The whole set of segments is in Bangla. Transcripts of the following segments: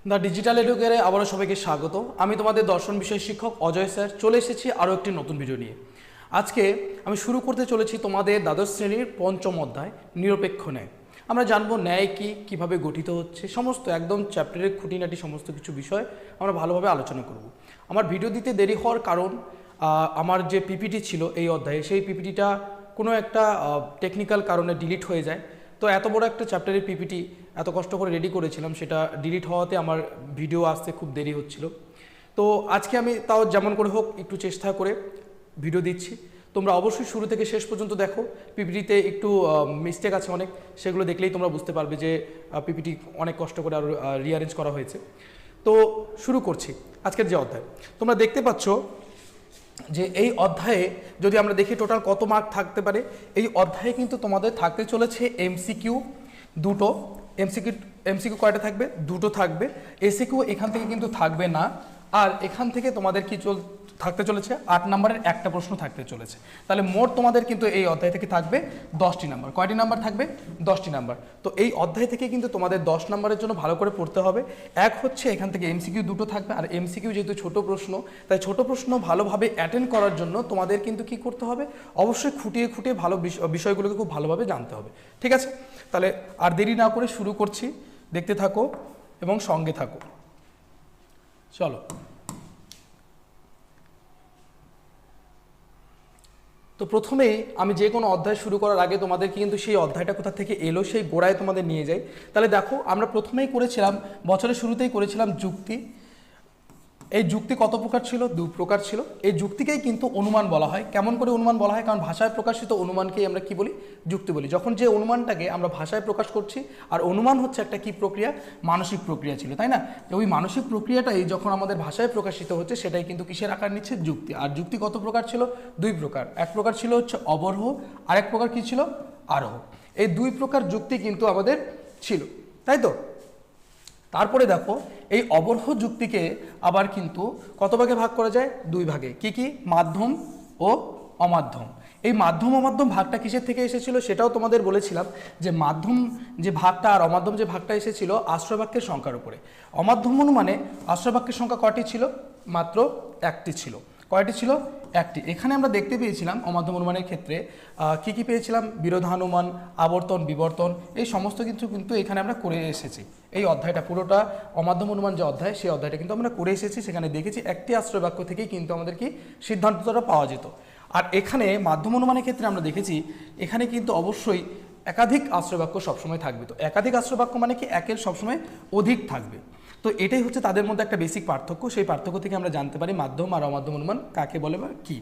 দ্য ডিজিটাল এডুকেয়ারে আবারও সবাইকে স্বাগত। আমি তোমাদের দর্শন বিষয় শিক্ষক অজয় স্যার চলে এসেছি আরও একটি নতুন ভিডিও নিয়ে। আজকে আমি শুরু করতে চলেছি তোমাদের দ্বাদশ শ্রেণীর পঞ্চম অধ্যায় নিরপেক্ষ ন্যায়। আমরা জানবো ন্যায় কি, কিভাবে গঠিত হচ্ছে, সমস্ত একদম চ্যাপ্টারের খুঁটিনাটি সমস্ত কিছু বিষয় আমরা ভালোভাবে আলোচনা করব। আমার ভিডিও দিতে দেরি হওয়ার কারণ আমার যে পিপিটি ছিল এই অধ্যায়ে, সেই পিপিটিটা কোনো একটা টেকনিক্যাল কারণে ডিলিট হয়ে যায়। তো এত বড় একটা চ্যাপ্টারের পিপিটি এত কষ্ট করে রেডি করেছিলাম, সেটা ডিলিট হওয়াতে আমার ভিডিও আসতে খুব দেরি হচ্ছিল। তো আজকে আমি তাও যেমন করে হোক একটু চেষ্টা করে ভিডিও দিচ্ছি। তোমরা অবশ্যই শুরু থেকে শেষ পর্যন্ত দেখো। পিপিটিতে একটু মিস্টেক আছে অনেক, সেগুলো দেখলেই তোমরা বুঝতে পারবে যে পিপিটি অনেক কষ্ট করে আরও রিঅ্যারেঞ্জ করা হয়েছে। তো শুরু করছি আজকের যে অধ্যায়। তোমরা দেখতে পাচ্ছ যে এই অধ্যায়ে যদি আমরা দেখি টোটাল কত মার্ক থাকতে পারে। এই অধ্যায়ে কিন্তু তোমাদের থাকতে চলেছে এমসিকিউ দুটো। এমসিকিউ কয়টা থাকবে? দুটো থাকবে। এসিকিউ এখান থেকে কিন্তু থাকবে না। আর এখান থেকে তোমাদের কি থাকতে চলেছে 8 নম্বরের একটা প্রশ্ন থাকতে চলেছে। তাহলে মোট তোমাদের কিন্তু এই অধ্যায় থেকে থাকবে 10টি নাম্বার। কয়টি নাম্বার থাকবে? 10টি নাম্বার। তো এই অধ্যায় থেকে কিন্তু তোমাদের 10 নম্বরের জন্য ভালো করে পড়তে হবে। এক হচ্ছে এখান থেকে এমসিকিউ দুটো থাকবে, আর এমসিকিউ যেহেতু ছোট প্রশ্ন, তাই ছোট প্রশ্ন ভালোভাবে অ্যাটেন্ড করার জন্য তোমাদের কিন্তু কি করতে হবে? অবশ্যই খুঁটিয়ে খুঁটিয়ে ভালো বিষয়গুলোকে খুব ভালোভাবে জানতে হবে। ঠিক আছে, তাহলে আর দেরি না করে শুরু করছি। দেখতে থাকো এবং সঙ্গে থাকো। চলো। তো প্রথমেই আমি যে কোনো অধ্যায় শুরু করার আগে তোমাদেরকে কিন্তু সেই অধ্যায়টা কোথা থেকে এলো সেই গোড়ায় তোমাদের নিয়ে যাই। তাহলে দেখো, আমরা প্রথমেই করেছিলাম, বছরের শুরুতেই করেছিলাম যুক্তি। এই যুক্তি কত প্রকার ছিল? 2 প্রকার ছিল। এই যুক্তিকেই কিন্তু অনুমান বলা হয়। কেমন করে অনুমান বলা হয়? কারণ ভাষায় প্রকাশিত অনুমানকেই আমরা কি বলি? যুক্তি বলি। যখন যে অনুমানটাকে আমরা ভাষায় প্রকাশ করছি, আর অনুমান হচ্ছে একটা কি প্রক্রিয়া? মানসিক প্রক্রিয়া ছিল, তাই না? ওই মানসিক প্রক্রিয়াটাই যখন আমাদের ভাষায় প্রকাশিত হচ্ছে, সেটাই কিন্তু কিসের আকার নিচ্ছে? যুক্তি। আর যুক্তি কত প্রকার ছিল? 2 প্রকার। এক প্রকার ছিল হচ্ছে অবরোহ, আরেক প্রকার কি ছিল? আরোহ। এই 2 প্রকার যুক্তি কিন্তু আমাদের ছিল, তাই তো? তারপরে দেখো, এই অবরোহ যুক্তিকে আবার কিন্তু কত ভাগে ভাগ করা যায়? 2 ভাগে। কি কি? মাধ্যম ও অমাধ্যম। এই মাধ্যম অমাধ্যম ভাগটা কিসের থেকে এসেছিল সেটাও তোমাদের বলেছিলাম, যে মাধ্যম যে ভাগটা আর অমাধ্যম যে ভাগটা এসেছিল আশ্রয়বাক্যের সংখ্যার উপরে। অমাধ্যম অনুমানে আশ্রয়বাক্যের সংখ্যা কয়টি ছিল? মাত্র 1টি ছিল। কয়টি ছিল? 1টি। এখানে আমরা দেখতে পেয়েছিলাম অমাধ্যম অনুমানের ক্ষেত্রে কি কি পেয়েছিলাম? বিরোধানুমান, আবর্তন, বিবর্তন, এই সমস্ত কিছু কিন্তু এখানে আমরা করে এসেছি। এই অধ্যায়টা পুরোটা অমাধ্যম অনুমান যে অধ্যায়, সেই অধ্যায়টা কিন্তু আমরা করে এসেছি। সেখানে দেখেছি একটি আশ্রয় বাক্য থেকেই কিন্তু আমাদের কি সিদ্ধান্তটা পাওয়া যেত। আর এখানে মাধ্যম অনুমানের ক্ষেত্রে আমরা দেখেছি এখানে কিন্তু অবশ্যই একাধিক আশ্রয় বাক্য সবসময় থাকবে। তো একাধিক আশ্রয় বাক্য মানে কি? একের সবসময় অধিক থাকবে। তো এটাই হচ্ছে তাদের মধ্যে একটা বেসিক পার্থক্য। সেই পার্থক্য থেকে আমরা জানতে পারি মাধ্যম আর অমাধ্যম অনুমান কাকে বলে বা কী।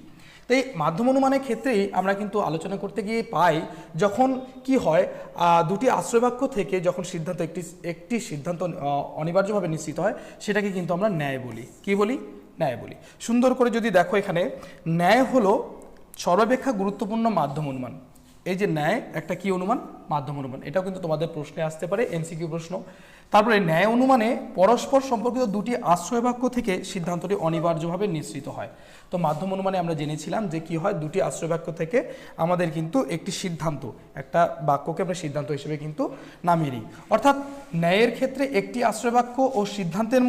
তো এই মাধ্যম অনুমানের ক্ষেত্রেই আমরা কিন্তু আলোচনা করতে গিয়ে পাই, যখন কি হয়, দুটি আশ্রয়বাক্য থেকে যখন সিদ্ধান্ত একটি সিদ্ধান্ত অনিবার্যভাবে নিশ্চিত হয়, সেটাকে কিন্তু আমরা ন্যায় বলি। কি বলি? ন্যায় বলি। সুন্দর করে যদি দেখো, এখানে ন্যায় হলো সর্বাপেক্ষা গুরুত্বপূর্ণ মাধ্যম অনুমান। এই যে ন্যায় একটা কি অনুমান? মাধ্যম অনুমান। এটাও কিন্তু তোমাদের প্রশ্নে আসতে পারে, এমসিকিউ প্রশ্ন। তারপরে ন্যায় অনুমানে পরস্পর সম্পর্কিত দুটি আশ্রয় বাক্য থেকে সিদ্ধান্তটি অনিবার্যভাবে নিশ্চিত হয়। তো মাধ্যম অনুমানে আমরা জেনেছিলাম যে কি হয়, দুটি আশ্রয় বাক্য থেকে আমাদের কিন্তু একটি সিদ্ধান্ত, একটা বাক্যকে আমরা সিদ্ধান্ত হিসেবে কিন্তু নামিয়ে নিই। অর্থাৎ ন্যায়ের ক্ষেত্রে একটি আশ্রয় বাক্য ও সিদ্ধান্তের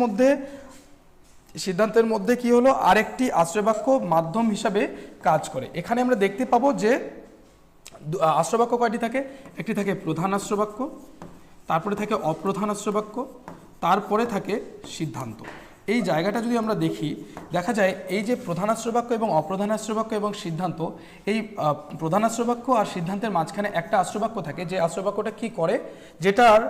মধ্যে কি হলো? আরেকটি আশ্রয় বাক্য মাধ্যম হিসাবে কাজ করে। এখানে আমরা দেখতে পাবো যে আশ্রয় বাক্য কয়টি থাকে? একটি থাকে প্রধান আশ্রয় বাক্য, তারপরে থাকে অপ্রধান আশ্রয় বাক্য, তারপরে থাকে সিদ্ধান্ত। এই জায়গাটা যদি আমরা দেখি, দেখা যায় এই যে প্রধান আশ্রয় বাক্য এবং অপ্রধান আশ্রয় বাক্য এবং সিদ্ধান্ত, এই প্রধান আশ্রয় বাক্য আর সিদ্ধান্তের মাঝখানে একটা আশ্রয় বাক্য থাকে, যে আশ্রয় বাক্যটা কী করে, যেটার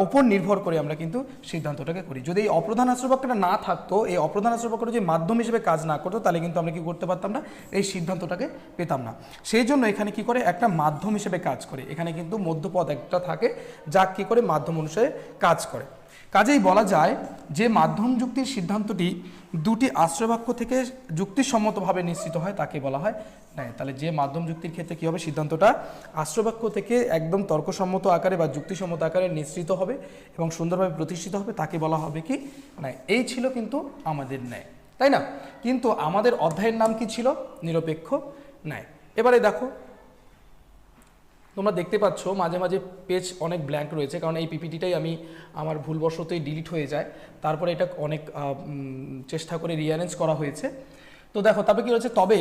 ওপর নির্ভর করে আমরা কিন্তু সিদ্ধান্তটাকে করি। যদি এই অপ্রধান আশ্রয় বাক্যটা না থাকতো, এই অপ্রধান আশ্রয় বাক্যটা যদি মাধ্যম হিসেবে কাজ না করতো, তাহলে কিন্তু আমরা কি করতে পারতাম না? এই সিদ্ধান্তটাকে পেতাম না। সেই জন্য এখানে কি করে? একটা মাধ্যম হিসেবে কাজ করে। এখানে কিন্তু মধ্যপদ একটা থাকে, যা কি করে মাধ্যম অনুসারে কাজ করে। কাজেই বলা যায় যে মাধ্যম যুক্তির সিদ্ধান্তটি দুটি আশ্রয়বাক্য থেকে যুক্তিসম্মতভাবে নিশ্চিত হয়, তাকে বলা হয় ন্যায়। তাহলে যে মাধ্যম যুক্তির ক্ষেত্রে কী হবে? সিদ্ধান্তটা আশ্রয়বাক্য থেকে একদম তর্কসম্মত আকারে বা যুক্তিসম্মত আকারে নিশ্চিত হবে এবং সুন্দরভাবে প্রতিষ্ঠিত হবে, তাকে বলা হবে কি? ন্যায়। এই ছিল কিন্তু আমাদের ন্যায়, তাই না? কিন্তু আমাদের অধ্যায়ের নাম কি ছিল? নিরপেক্ষ ন্যায়। এবারে দেখো, তোমরা দেখতে পাচ্ছ মাঝে মাঝে পেজ অনেক ব্ল্যাঙ্ক রয়েছে, কারণ এই পিপিটিটাই আমি আমার ভুলবশতই ডিলিট হয়ে যায়, তারপরে এটা অনেক চেষ্টা করে রিঅ্যারেঞ্জ করা হয়েছে। তো দেখো তারপরে কী রয়েছে, তবে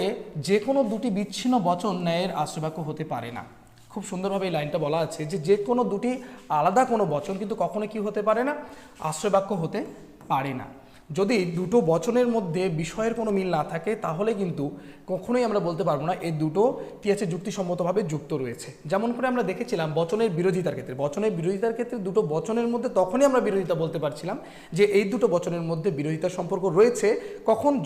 যে কোনো দুটি বিচ্ছিন্ন বচন ন্যায়ের আশ্রয়বাক্য হতে পারে না। খুব সুন্দরভাবে এই লাইনটা বলা আছে যে যে কোনো দুটি আলাদা কোনো বচন কিন্তু কখনো কি হতে পারে না, আশ্রয়বাক্য হতে পারে না। যদি দুটো বচনের মধ্যে বিষয়ের কোনো মিল না থাকে তাহলে কিন্তু কখনোই আমরা বলতে পারবো না এই দুটো কি আছে যুক্তিসম্মতভাবে যুক্ত রয়েছে। যেমন করে আমরা দেখেছিলাম বচনের বিরোধিতার ক্ষেত্রে দুটো বচনের মধ্যে তখনই আমরা বিরোধিতা বলতে পারছিলাম যে এই দুটো বচনের মধ্যে বিরোধিতার সম্পর্ক রয়েছে,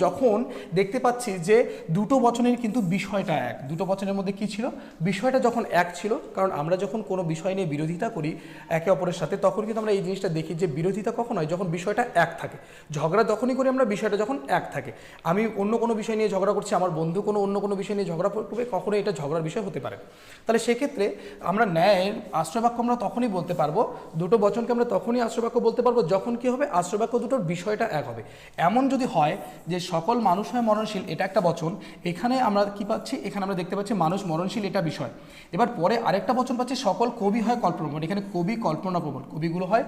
যখন দেখতে পাচ্ছি যে দুটো বচনের কিন্তু বিষয়টা এক। দুটো বচনের মধ্যে কি ছিল, বিষয়টা যখন এক ছিল। কারণ আমরা যখন কোনো বিষয় নিয়ে বিরোধিতা করি একে অপরের সাথে, তখন কিন্তু আমরা এই জিনিসটা দেখি যে বিরোধিতা কখন হয়, যখন বিষয়টা এক থাকে। ঝগড়া যখনই করি আমরা, বিষয়টা যখন এক থাকে। আমি অন্য কোনো বিষয় নিয়ে ঝগড়া করছি, আমার বন্ধু অন্য কোনো বিষয় নিয়ে ঝগড়া করবে, কখনোই এটা ঝগড়ার বিষয় হতে পারে। তাহলে সেক্ষেত্রে আমরা ন্যায়ের আশ্রয়বাক্য আমরা তখনই বলতে পারবো, দুটো বচনকে আমরা তখনই আশ্রয়বাক্য বলতে পারবো যখন কি হবে, আশ্রয়বাক্য দুটোর বিষয়টা এক হবে। এমন যদি হয় যে সকল মানুষ হয় মরণশীল, এটা একটা বচন, এখানে আমরা কি পাচ্ছি, এখানে আমরা দেখতে পাচ্ছি মানুষ মরণশীল, এটা বিষয়। এবার পরে আরেকটা বচন পাচ্ছি সকল কবি হয় কল্পনাপ্রবণ, এখানে কবি কল্পনাপ্রবণ, কবিগুলো হয়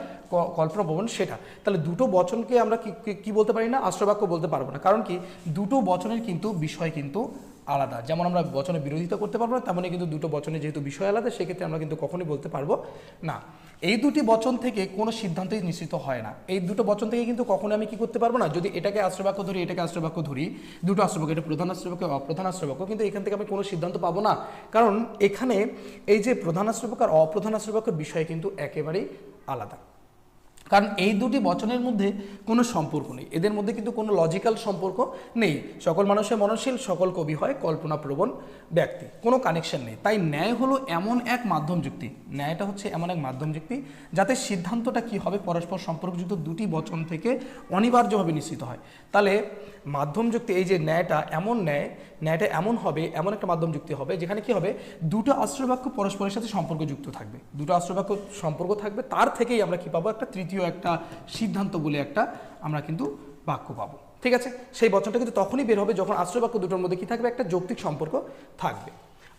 কল্পনাপ্রবণ, সেটা। তাহলে দুটো বচনকে আমরা কি বলতে পারি না, আশ্রয়বাক্য বলতে পারবো না। কারণ কি, দুটো বচনের কিন্তু বিষয় কিন্তু আলাদা। যেমন আমরা বচনের বিরোধিতা করতে পারবো না, তেমনই কিন্তু দুটো বচনের যেহেতু বিষয় আলাদা, সেক্ষেত্রে আমরা কিন্তু কখনোই বলতে পারবো না। এই দুটি বচন থেকে কোনো সিদ্ধান্তই নিশ্চিত হয় না। এই দুটো বচন থেকে কিন্তু কখনো আমি কি করতে পারবো না, যদি এটাকে আশ্রয়বাক্য ধরি, এটাকে আশ্রয়বাক্য ধরি, দুটো আশ্রয়বাক্য, এটা প্রধান আশ্রয়বাক্য, অপ্রধান আশ্রয়বাক্য, কিন্তু এখান থেকে আমি কোনো সিদ্ধান্ত পাবো না। কারণ এখানে এই যে প্রধান আশ্রয়বাক্য আর অপ্রধান আশ্রয়বাক্যের বিষয় কিন্তু একেবারেই আলাদা। কারণ এই দুটি বচনের মধ্যে কোনো সম্পর্ক নেই, এদের মধ্যে কিন্তু কোনো লজিক্যাল সম্পর্ক নেই। সকল মানুষের মননশীল, সকল কবি হয় কল্পনাপ্রবণ ব্যক্তি, কোনো কানেকশন নেই। তাই ন্যায় হলো এমন এক মাধ্যম যুক্তি, ন্যায়টা হচ্ছে এমন এক মাধ্যম যুক্তি যাতে সিদ্ধান্তটা কি হবে, পরস্পর সম্পর্কযুক্ত দুটি বচন থেকে অনিবার্যভাবে নিশ্চিত হয়। তাহলে মাধ্যম যুক্তি, এই যে ন্যায়টা এমন হবে, এমন একটা মাধ্যম যুক্তি হবে যেখানে কি হবে, দুটো আশ্রয়বাক্য পরস্পরের সাথে সম্পর্কযুক্ত থাকবে, দুটো আশ্রয়বাক্য সম্পর্ক থাকবে, তার থেকেই আমরা কি পাবো, একটা তৃতীয় একটা সিদ্ধান্ত বলে একটা আমরা কিন্তু বাক্য পাবো। ঠিক আছে, সেই বচনটা কিন্তু তখনই বের হবে যখন আশ্রয়বাক্য দুটোর মধ্যে কি থাকবে, একটা যৌক্তিক সম্পর্ক থাকবে।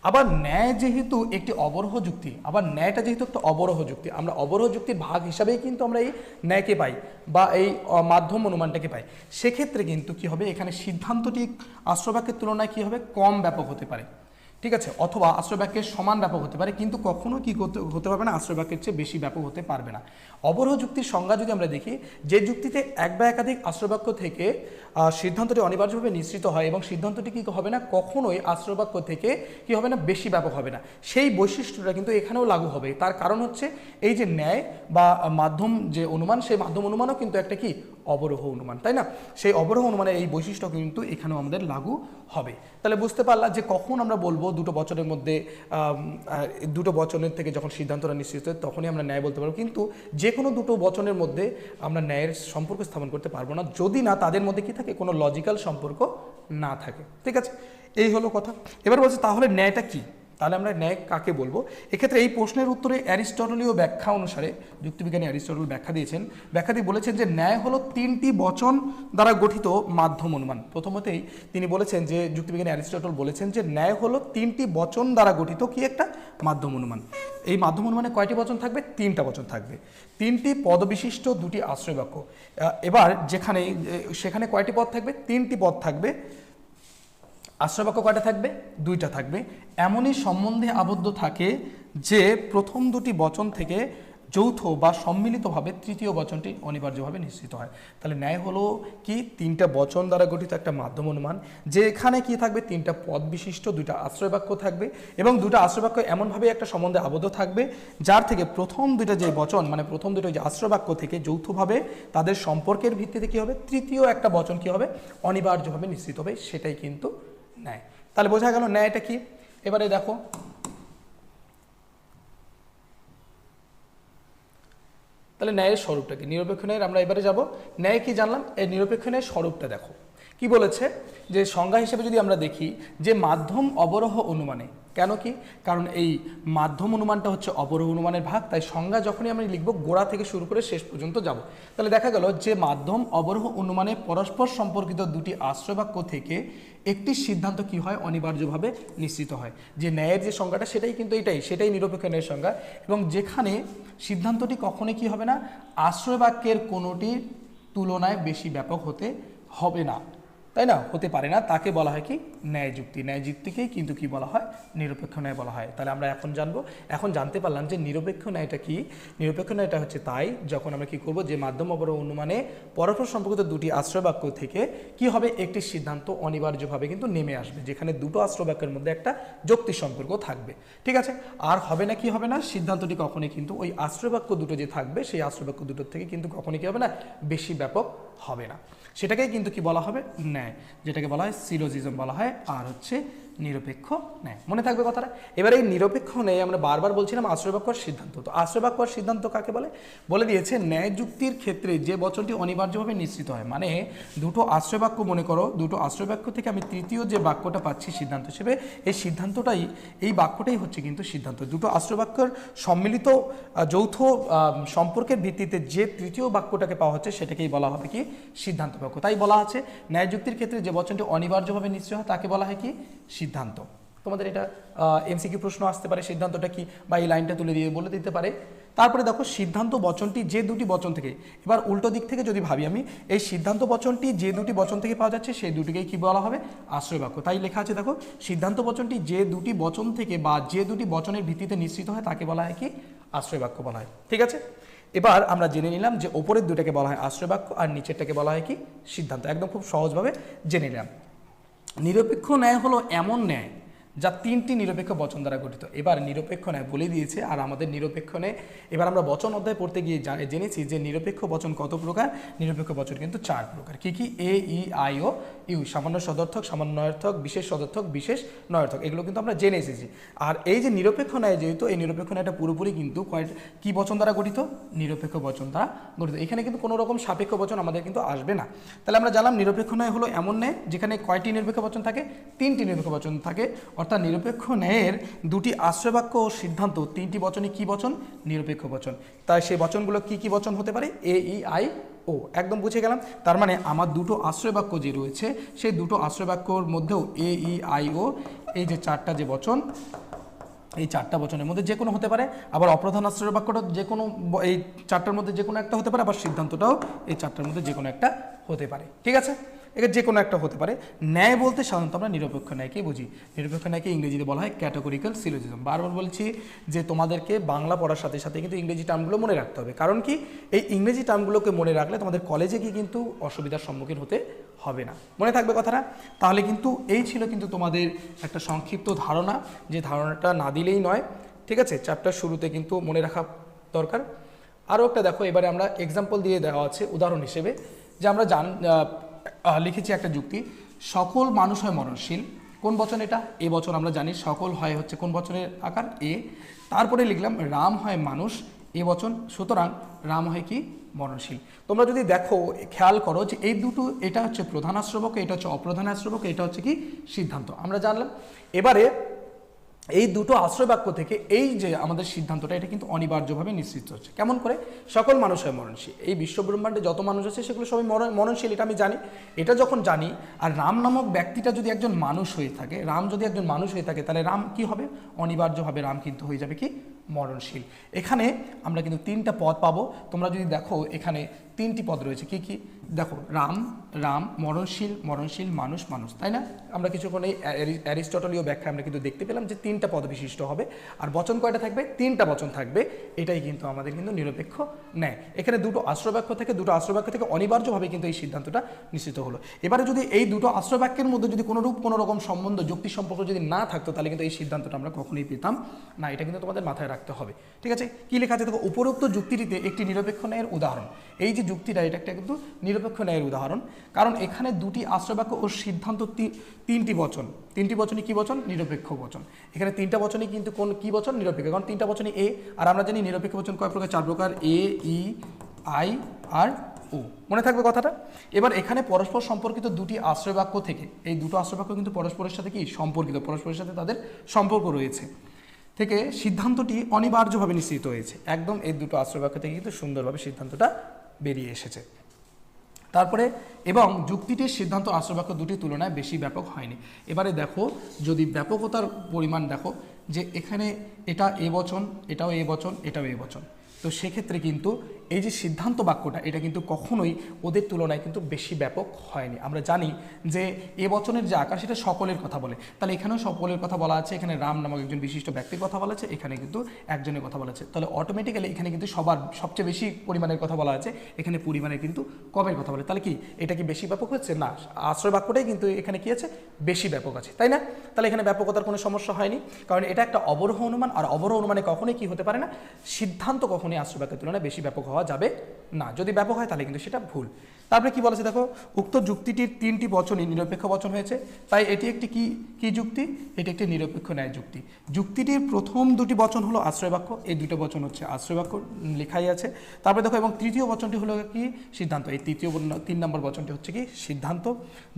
আবার ন্যায় যেহেতু একটি অবরোহ যুক্তি, আমরা অবরোহ যুক্তির ভাগ হিসাবেই কিন্তু আমরা এই ন্যায়কে পাই বা এই মাধ্যম অনুমানটাকে পাই। সেক্ষেত্রে কিন্তু কি হবে, এখানে সিদ্ধান্তটি আশ্রয়বাক্যের তুলনায় কি হবে, কম ব্যাপক হতে পারে। ঠিক আছে, অথবা আশ্রয়বাক্যের সমান ব্যাপক হতে পারে, কিন্তু কখনো কি হতে পারবে না, আশ্রয়বাক্যের চেয়ে বেশি ব্যাপক হতে পারবে না। অবরোহ যুক্তির সংজ্ঞা যদি আমরা দেখি, যে যুক্তিতে এক বা একাধিক আশ্রয়বাক্য থেকে সিদ্ধান্তটি অনিবার্যভাবে নিশ্চিত হয় এবং সিদ্ধান্তটি কি হবে না, কখনোই আশ্রয়বাক্য থেকে কি হবে না, বেশি ব্যাপক হবে না, সেই বৈশিষ্ট্যটা কিন্তু এখানেও লাগু হবে। তার কারণ হচ্ছে এই যে ন্যায় বা মাধ্যম যে অনুমান, সেই মাধ্যম অনুমানও কিন্তু একটা কি, অবরোহ অনুমান, তাই না? সেই অবরোহ অনুমানের এই বৈশিষ্ট্য কিন্তু এখানেও আমাদের লাগু হবে। তাহলে বুঝতে পারলাম যে কখন আমরা বলবো দুটো বচনের মধ্যে, দুটো বচনের থেকে যখন সিদ্ধান্তটা নিশ্চিত হয় তখনই আমরা ন্যায় বলতে পারবো। কিন্তু যে কোনো দুটো বচনের মধ্যে আমরা ন্যায়ের সম্পর্ক স্থাপন করতে পারবো না যদি না তাদের মধ্যে কি থাকে, কোনো লজিক্যাল সম্পর্ক না থাকে। ঠিক আছে, এই হলো কথা। এবার বলছে তাহলে ন্যায়টা কি, তাহলে আমরা ন্যায় কাকে বলবো? এক্ষেত্রে এই প্রশ্নের উত্তরে অ্যারিস্টটলীয় ব্যাখ্যা অনুসারে, যুক্তিবিজ্ঞানী অ্যারিস্টটল ব্যাখ্যা দিয়ে বলেছেন যে ন্যায় হলো তিনটি বচন দ্বারা গঠিত মাধ্যম অনুমান। প্রথমতেই তিনি বলেছেন যে, যুক্তিবিজ্ঞানী অ্যারিস্টটল বলেছেন যে ন্যায় হলো তিনটি বচন দ্বারা গঠিত কি একটা মাধ্যম অনুমান। এই মাধ্যম অনুমানে কয়টি বচন থাকবে? তিনটা বচন থাকবে, তিনটি পদবিশিষ্ট দুটি আশ্রয়বাক্য। এবার সেখানে কয়টি পদ থাকবে? তিনটি পদ থাকবে। আশ্রয়বাক্য কয়টা থাকবে? দুইটা থাকবে। এমনই সম্বন্ধে আবদ্ধ থাকে যে প্রথম দুটি বচন থেকে যৌথ বা সম্মিলিতভাবে তৃতীয় বচনটি অনিবার্যভাবে নিশ্চিত হয়। তাহলে ন্যায় হলো কি, তিনটা বচন দ্বারা গঠিত একটা মাধ্যম অনুমান, যে এখানে কি থাকবে, তিনটা পদ বিশিষ্ট দুইটা আশ্রয়বাক্য থাকবে এবং দুটা আশ্রয়বাক্য এমনভাবে একটা সম্বন্ধে আবদ্ধ থাকবে যার থেকে প্রথম দুইটা যে বচন, মানে প্রথম দুটো যে আশ্রয়বাক্য থেকে যৌথভাবে তাদের সম্পর্কের ভিত্তিতে কি হবে, তৃতীয় একটা বচন কি হবে, অনিবার্যভাবে নিশ্চিত হবে। সেটাই কিন্তু ন্যায়। তাহলে বোঝা গেল ন্যায়টা কি। এবারে দেখো, তাহলে ন্যায়ের স্বরূপটা কি, নিরপেক্ষ ন্যায়ের আমরা এবারে যাব। ন্যায় কি জানলাম, এই নিরপেক্ষ ন্যায়ের স্বরূপটা দেখো। কি বলেছে যে সংজ্ঞা হিসেবে যদি আমরা দেখি যে মাধ্যম অবরোহ অনুমানে, কেন কি, কারণ এই মাধ্যম অনুমানটা হচ্ছে অবরোহ অনুমানের ভাগ, তাই সংজ্ঞা যখনই আমরা লিখব গোড়া থেকে শুরু করে শেষ পর্যন্ত যাব। তাহলে দেখা গেল যে মাধ্যম অবরোহ অনুমানে পরস্পর সম্পর্কিত দুটি আশ্রয় বাক্য থেকে একটি সিদ্ধান্ত কি হয়, অনিবার্যভাবে নিশ্চিত হয়। যে ন্যায়ের যে সংজ্ঞাটা সেটাই কিন্তু সেটাই নিরপেক্ষ ন্যায়ের সংজ্ঞা, এবং যেখানে সিদ্ধান্তটি কখনোই কি হবে না, আশ্রয় বাক্যের কোনোটির তুলনায় বেশি ব্যাপক হতে হবে না, তাই না, হতে পারে না, তাকে বলা হয় কি ন্যায় যুক্তি। ন্যায় যুক্তিকেই কিন্তু কি বলা হয়, নিরপেক্ষ ন্যায় বলা হয়। তাহলে আমরা এখন জানতে পারলাম যে নিরপেক্ষ ন্যায়টা কি। নিরপেক্ষ ন্যায়টা হচ্ছে তাই যখন আমরা কি করব, যে মাধ্যম অবরোহ অনুমানে পরস্পর সম্পর্কিত দুটি আশ্রয় বাক্য থেকে কি হবে, একটি সিদ্ধান্ত অনিবার্যভাবে কিন্তু নেমে আসবে, যেখানে দুটো আশ্রয় বাক্যের মধ্যে একটা যৌক্তিক সম্পর্ক থাকবে। ঠিক আছে, আর হবে না, কি হবে না, সিদ্ধান্তটি কখনোই কিন্তু ওই আশ্রয় বাক্য দুটো যে থাকবে সেই আশ্রয় বাক্য দুটোর থেকে কিন্তু কখনোই কি হবে না, বেশি ব্যাপক হবে না। সেটাকেই কিন্তু কি বলা হবে, ন্যায়, যেটাকে বলা হয় সিলোজিজম বলা হয়, আর হচ্ছে নিরপেক্ষ ন্যায়। মনে থাকবে কথাটা। এবার এই নিরপেক্ষ ন্যায় আমরা বারবার বলছিলাম আশ্রয় বাক্য আর সিদ্ধান্ত। তো আশ্রয় বাক্য আর সিদ্ধান্ত কাকে বলে দিয়েছে, ন্যায় যুক্তির ক্ষেত্রে যে বচনটি অনিবার্যভাবে নিশ্চিত হয়, মানে দুটো আশ্রয় বাক্য মনে করো, দুটো আশ্রয় বাক্য থেকে আমি তৃতীয় যে বাক্যটা পাচ্ছি সিদ্ধান্ত হিসেবে, এই সিদ্ধান্তটাই, এই বাক্যটাই হচ্ছে কিন্তু সিদ্ধান্ত। দুটো আশ্রয় বাক্যের সম্মিলিত যৌথ সম্পর্কের ভিত্তিতে যে তৃতীয় বাক্যটাকে পাওয়া হচ্ছে সেটাকেই বলা হবে কি সিদ্ধান্ত বাক্য। তাই বলা আছে ন্যায় যুক্তির ক্ষেত্রে যে বচনটি অনিবার্যভাবে নিশ্চিত হয় তাকে বলা হয় কি সিদ্ধান্ত। তোমাদের এটা এমসিকিউ প্রশ্ন আসতে পারে, সিদ্ধান্তটা কি, বা এই লাইনটা তুলে দিয়ে বলে দিতে পারে। তারপরে দেখো সিদ্ধান্ত বচনটি যে দুটি বচন থেকে, এবার উল্টো দিক থেকে যদি ভাবি আমি, এই সিদ্ধান্ত বচনটি যে দুটি বচন থেকে পাওয়া যাচ্ছে সেই দুটিকেই কি বলা হবে, আশ্রয় বাক্য। তাই লেখা আছে দেখো, সিদ্ধান্ত বচনটি যে দুটি বচন থেকে বা যে দুটি বচনের ভিত্তিতে নিশ্চিত হয় তাকে বলা হয় কি আশ্রয় বাক্য বলা হয়। ঠিক আছে, এবার আমরা জেনে নিলাম যে ওপরের দুটাকে বলা হয় আশ্রয় বাক্য আর নিচেরটাকে বলা হয় কি সিদ্ধান্ত। একদম খুব সহজভাবে জেনে নিলাম। নিরপেক্ষ ন্যায় হলো এমন ন্যায় যা তিনটি নিরপেক্ষ বচন দ্বারা গঠিত। এবার নিরপেক্ষ ন্যায় বলে দিয়েছে, আর আমাদের নিরপেক্ষ ন্যায় এবার আমরা বচন অধ্যায় পড়তে গিয়ে জেনেছি যে নিরপেক্ষ বচন কত প্রকার। নিরপেক্ষ বচন কিন্তু 4 প্রকার। কি কি, এ, ই, আই, ও, ইউ, সামান্য সদর্থক, সামান্য নয়ার্থক, বিশেষ সদর্থক, বিশেষ নয়ার্থক, এগুলো কিন্তু আমরা জেনে এসেছি। আর এই যে নিরপেক্ষ ন্যায়, যেহেতু এই নিরপেক্ষ ন্যায়টা পুরোপুরি কিন্তু কি বচন দ্বারা গঠিত, নিরপেক্ষ বচন দ্বারা গঠিত। এখানে কিন্তু কোনো রকম সাপেক্ষ বচন আমাদের কিন্তু আসবে না। তাহলে আমরা জানলাম নিরপেক্ষ ন্যায় হলো এমন ন্যায় যেখানে কয়টি নিরপেক্ষ বচন থাকে, 3টি নিরপেক্ষ বচন থাকে। অর্থাৎ নিরপেক্ষ ন্যায়ের দুটি আশ্রয় বাক্য ও সিদ্ধান্ত 3টি বচনই কি বচন, নিরপেক্ষ বচন। তাই সেই বচনগুলো কি কি বচন হতে পারে, এ, ই, আই, ও। একদম বুঝে গেলাম। তার মানে আমার দুটো আশ্রয় বাক্য যে রয়েছে সেই দুটো আশ্রয় বাক্যর মধ্যেও এ, ই, আই, ও, এই যে 4টা যে বচন, এই 4টা বচনের মধ্যে যে কোনো হতে পারে। আবার অপ্রধান আশ্রয় বাক্যটা যে কোনো, এই 4টার মধ্যে যে কোনো একটা হতে পারে। আবার সিদ্ধান্তটাও এই 4টার মধ্যে যে কোনো একটা হতে পারে। ঠিক আছে, এর যে কোনো একটা হতে পারে। ন্যায় বলতে সাধারণত আমরা নিরপেক্ষ ন্যায়কেই বুঝি। নিরপেক্ষ ন্যায়কে ইংরেজিতে বলা হয় ক্যাটাগরিক্যাল সিলোজিজম। বারবার বলছি যে তোমাদেরকে বাংলা পড়ার সাথে সাথে কিন্তু ইংরেজি টার্মগুলো মনে রাখতে হবে। কারণ কি, এই ইংরেজি টার্মগুলোকে মনে রাখলে তোমাদের কলেজে গিয়ে কিন্তু অসুবিধার সম্মুখীন হতে হবে না। মনে থাকবে কথাটা। তাহলে কিন্তু এই ছিল কিন্তু তোমাদের একটা সংক্ষিপ্ত ধারণা, যে ধারণাটা না দিলেই নয়। ঠিক আছে, চ্যাপ্টার শুরুতে কিন্তু মনে রাখা দরকার। আরও একটা দেখো, এবারে আমরা এক্সাম্পল দিয়ে দেওয়া আছে উদাহরণ হিসেবে, যে আমরা লিখেছি একটা যুক্তি, সকল মানুষ হয় মরণশীল। কোন বচন এটা, এ বচন। আমরা জানি সকল হয় হচ্ছে কোন বচনের আকার, এ। তারপরে লিখলাম রাম হয় মানুষ, এ বচন, সুতরাং রাম হয় কি মরণশীল। তোমরা যদি দেখো, খেয়াল করো যে এই দুটো, এটা হচ্ছে প্রধান আশ্রয় বাক্য, এটা হচ্ছে অপ্রধান আশ্রয় বাক্য, এটা হচ্ছে কি সিদ্ধান্ত। আমরা জানলাম। এবারে এই দুটো আশ্রয় বাক্য থেকে এই যে আমাদের সিদ্ধান্তটা, এটা কিন্তু অনিবার্যভাবে নিশ্চিত হচ্ছে। কেমন করে, সকল মানুষ হয় মরণশীল। এই বিশ্বব্রহ্মাণ্ডে যত মানুষ আছে সেগুলো সবাই মরণশীল, এটা আমি জানি। এটা যখন জানি, আর রাম নামক ব্যক্তিটা যদি একজন মানুষ হয়ে থাকে, রাম যদি একজন মানুষ হয়ে থাকে, তাহলে রাম কি হবে, অনিবার্যভাবে রাম কিন্তু হয়ে যাবে কি মরণশীল। এখানে আমরা কিন্তু 3টা পদ পাবো। তোমরা যদি দেখো এখানে 3টি পদ রয়েছে। কি কি দেখো, রাম, রাম, মরণশীল, মরণশীল, মানুষ, মানুষ, তাই না? আমরা কিছুক্ষণ এই অ্যারিস্টটলীয় ব্যাখ্যা আমরা কিন্তু দেখতে পেলাম যে 3টা পদ বিশিষ্ট হবে। আর বচন কয়টা থাকবে, 3টা বচন থাকবে। এটাই কিন্তু আমাদের কিন্তু নিরপেক্ষ ন্যায়। এখানে দুটো আশ্রয় বাক্য থেকে অনিবার্যভাবে কিন্তু এই সিদ্ধান্তটা নিশ্চিত হলো। এবারে যদি এই দুটো আশ্রয় বাক্যের মধ্যে যদি কোনো রকম সম্বন্ধ, যুক্তি সম্পর্ক যদি না থাকতো, তাহলে কিন্তু এই সিদ্ধান্তটা আমরা কখনোই পেতাম না। এটা কিন্তু তোমাদের মাথায় রাখতে হবে। ঠিক আছে, কি লেখা আছে দেখো, উপরোক্ত যুক্তিটিতে একটি নিরপেক্ষ ন্যায়ের উদাহরণ। এই যে যুক্তিটা, এটা একটা কিন্তু নিরপেক্ষ ন্যায়ের উদাহরণ। কারণ এখানে দুটি আশ্রয় বাক্য ও সিদ্ধান্ত 3টি বচন। 3টি বচনই কি বচন, নিরপেক্ষ বচন। এখানে 3টা বচনই কিন্তু কোন কি বচন, নিরপেক্ষ। কারণ 3টা বচনই এ। আর আমরা জানি নিরপেক্ষ বচন কয় প্রকার, 4 প্রকার, এ, ই, আই আর ও, মনে থাকবে কথাটা। এবার এখানে পরস্পর সম্পর্কিত দুটি আশ্রয় বাক্য থেকে, এই দুটো আশ্রয় বাক্য কিন্তু পরস্পরের সাথে কি সম্পর্কিত, পরস্পরের সাথে তাদের সম্পর্ক রয়েছে, থেকে সিদ্ধান্তটি অনিবার্যভাবে নিশ্চিত হয়েছে। একদম এই দুটো আশ্রয় বাক্য থেকে কিন্তু সুন্দরভাবে সিদ্ধান্তটা বেরিয়ে এসেছে। তারপরে এবং যুক্তিটির সিদ্ধান্ত আশ্রয়বাক্য দুটির তুলনায় বেশি ব্যাপক হয়নি। এবারে দেখো, যদি ব্যাপকতার পরিমাণ দেখো, যে এখানে এটা এ বচন, এটাও এ বচন, এটাও এ বচন, তো সেক্ষেত্রে কিন্তু এই যে সিদ্ধান্ত বাক্যটা এটা কিন্তু কখনোই ওদের তুলনায় কিন্তু বেশি ব্যাপক হয়নি। আমরা জানি যে এ বচনের যে আকার সেটা সকলের কথা বলে, তাহলে এখানেও সকলের কথা বলা আছে, এখানে রাম নামক একজন বিশিষ্ট ব্যক্তির কথা বলা আছে, এখানে কিন্তু একজনের কথা বলা আছে, তাহলে অটোমেটিক্যালি এখানে কিন্তু সবার সবচেয়ে বেশি পরিমাণের কথা বলা আছে, এখানে পরিমাণের কিন্তু কমের কথা বলে, তাহলে কি এটা কি বেশি ব্যাপক হচ্ছে? না, আশ্রয় বাক্যটাই কিন্তু এখানে কি আছে, বেশি ব্যাপক আছে, তাই না? তাহলে এখানে ব্যাপকতার কোনো সমস্যা হয়নি, কারণ এটা একটা অবরোহ অনুমান, আর অবরোহ অনুমানে কখনোই কি হতে পারে না, সিদ্ধান্ত কখনোই আশ্রয় বাক্যের তুলনায় বেশি ব্যাপক হওয়া যাবে না। যদি ব্যাপক হয় তাহলে কিন্তু সেটা ভুল। তারপরে কি বলেছে দেখো, উক্ত যুক্তিটির 3টি বচনই নিরপেক্ষ বচন হয়েছে, তাই এটি একটি কি যুক্তি? এটি একটি নিরপেক্ষ ন্যায় যুক্তি। যুক্তিটির প্রথম দুটি বচন হলো আশ্রয় বাক্য, এই দুটো বচন হচ্ছে আশ্রয় বাক্য, লেখাই আছে। তারপরে দেখো, এবং তৃতীয় বচনটি হলো কি? সিদ্ধান্ত। এই 3 নম্বর বচনটি হচ্ছে কি? সিদ্ধান্ত।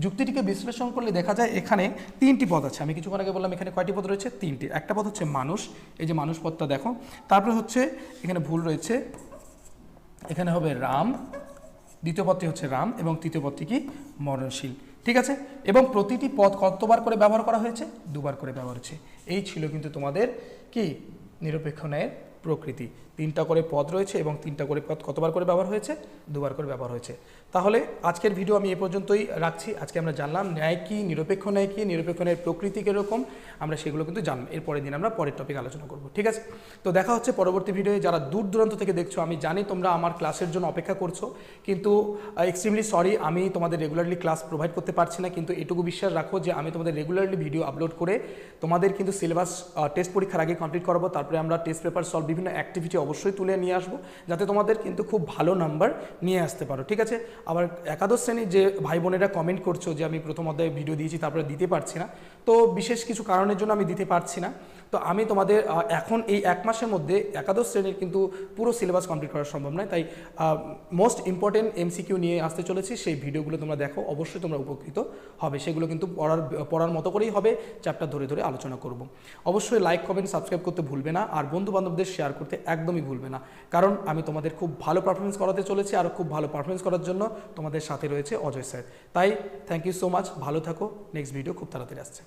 যুক্তিটিকে বিশ্লেষণ করলে দেখা যায় এখানে 3টি পদ আছে। আমি কিছুক্ষণ আগে বললাম এখানে কয়টি পদ রয়েছে? 3টি। একটা পদ হচ্ছে মানুষ, এই যে মানুষ পদটা দেখো। তারপরে হচ্ছে এখানে ভুল রয়েছে, এখানে হবে রাম, দ্বিতীয় পদটি হচ্ছে রাম, এবং তৃতীয় পদটি কি? মরণশীল। ঠিক আছে, এবং প্রতিটি পদ কতবার করে ব্যবহার করা হয়েছে? 2বার করে ব্যবহার হয়েছে। এই ছিল কিন্তু তোমাদের কি নিরপেক্ষ ন্যায়ের প্রকৃতি। 3টা করে পদ রয়েছে এবং 3টা করে পদ কতবার করে ব্যবহার হয়েছে? 2বার করে ব্যবহার হয়েছে। তাহলে আজকের ভিডিও আমি এ পর্যন্তই রাখছি। আজকে আমরা জানলাম ন্যায় কি, নিরপেক্ষ ন্যায় কি, নিরপেক্ষ ন্যায়ের প্রকৃতি কীরকম, আমরা সেগুলো কিন্তু জানলাম। এর পরের দিন আমরা পরের টপিক আলোচনা করব। ঠিক আছে, তো দেখা হচ্ছে পরবর্তী ভিডিওয়ে। যারা দূর দূরান্ত থেকে দেখছো, আমি জানি তোমরা আমার ক্লাসের জন্য অপেক্ষা করছো, কিন্তু এক্সট্রিমলি সরি, আমি তোমাদের রেগুলারলি ক্লাস প্রোভাইড করতে পারছি না, কিন্তু এটুকু বিশ্বাস রাখো যে আমি তোমাদের রেগুলারলি ভিডিও আপলোড করে তোমাদের কিন্তু সিলেবাস টেস্ট পরীক্ষার আগে কমপ্লিট করাবো। তারপরে আমরা টেস্ট পেপার সলভ, বিভিন্ন অ্যাক্টিভিটি অবশ্যই তুলে নিয়ে আসবো, যাতে তোমাদের কিন্তু খুব ভালো নাম্বার নিয়ে আসতে পারো। ঠিক আছে, আবার একাদশ শ্রেণীর যে ভাই বোনেরা কমেন্ট করছো যে আমি প্রথম অধ্যায়ে ভিডিও দিয়েছি তারপরে দিতে পারছি না, তো বিশেষ কিছু কারণের জন্য আমি দিতে পারছি না। তো আমি তোমাদের এখন এই 1 মাসের মধ্যে একাদশ শ্রেণীর কিন্তু পুরো সিলেবাস কমপ্লিট করা সম্ভব নয়, তাই মোস্ট ইম্পর্টেন্ট এমসিকিউ নিয়ে আসতে চলেছি। সেই ভিডিওগুলো তোমরা দেখো, অবশ্যই তোমরা উপকৃত হবে। সেগুলো কিন্তু পড়ার মতো করেই হবে, চ্যাপ্টার ধরে ধরে আলোচনা করব। অবশ্যই লাইক, কমেন্ট, সাবস্ক্রাইব করতে ভুলবে না, আর বন্ধু বান্ধবদের শেয়ার করতে একদমই ভুলবে না, কারণ আমি তোমাদের খুব ভালো পারফরমেন্স করাতে চলেছি, আর খুব ভালো পারফরমেন্স করার জন্য তোমাদের সাথে রয়েছে অজয় স্যার। তাই থ্যাংক ইউ সো মাচ, ভালো থাকো। নেক্সট ভিডিও খুব তাড়াতাড়ি আসছে।